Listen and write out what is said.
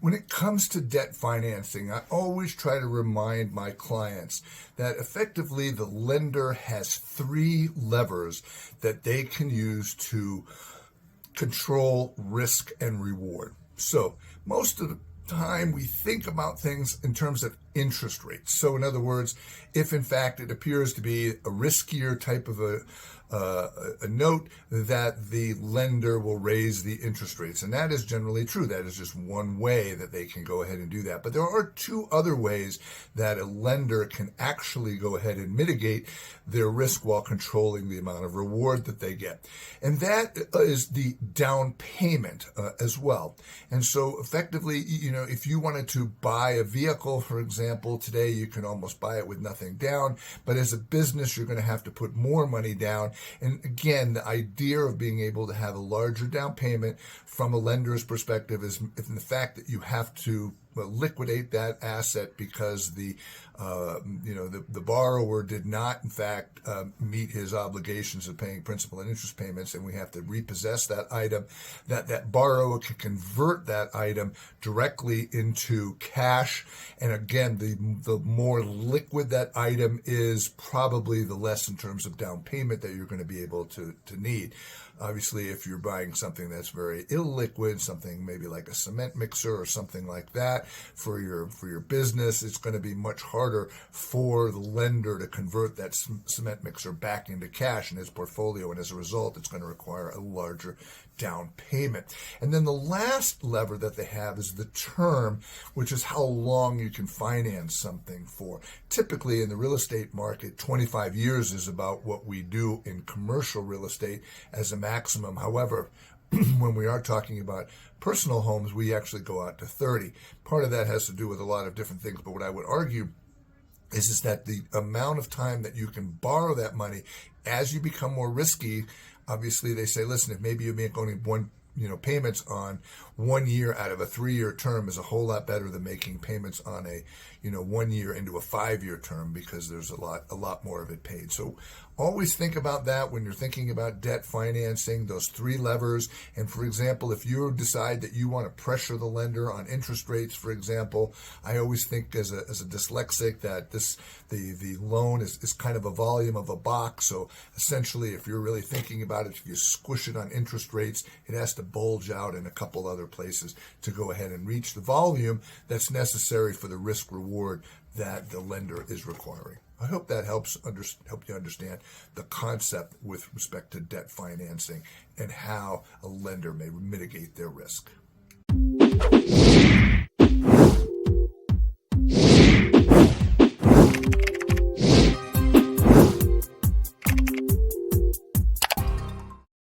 When it comes to debt financing, I always try to remind my clients that effectively the lender has three levers that they can use to control risk and reward. So most of the time we think about things in terms of interest rates. So in other words, if in fact it appears to be a riskier type of a note, that the lender will raise the interest rates. And that is generally true. That is just one way that they can go ahead and do that. But there are two other ways that a lender can actually go ahead and mitigate their risk while controlling the amount of reward that they get. And that is the down payment as well. And so effectively, if you wanted to buy a vehicle, for example, today you can almost buy it with nothing down. But as a business, you're going to have to put more money down. And again, the idea of being able to have a larger down payment from a lender's perspective is in the fact that you have to liquidate that asset because the borrower did not in fact meet his obligations of paying principal and interest payments, and we have to repossess that item. That borrower can convert that item directly into cash, and again, the more liquid that item is, probably the less in terms of down payment that you're going to be able to need. Obviously, if you're buying something that's very illiquid, something maybe like a cement mixer or something like that for your business, it's going to be much harder for the lender to convert that cement mixer back into cash in his portfolio, and as a result, it's going to require a larger down payment. And then the last lever that they have is the term, which is how long you can finance something for. Typically in the real estate market, 25 years is about what we do in commercial real estate as a maximum. However, when we are talking about personal homes, we actually go out to 30. Part of that has to do with a lot of different things, but what I would argue is that the amount of time that you can borrow that money as you become more risky. Obviously, they say, listen, if maybe you make only one payments on 1 year out of a 3-year term is a whole lot better than making payments on a 1 year into a 5-year term, because there's a lot more of it paid. So always think about that when you're thinking about debt financing, those three levers. And for example, if you decide that you want to pressure the lender on interest rates, for example, I always think as a dyslexic that the loan is kind of a volume of a box. So essentially, if you're really thinking about it, if you squish it on interest rates, it has to bulge out in a couple other places to go ahead and reach the volume that's necessary for the risk reward that the lender is requiring. I hope that help you understand the concept with respect to debt financing and how a lender may mitigate their risk.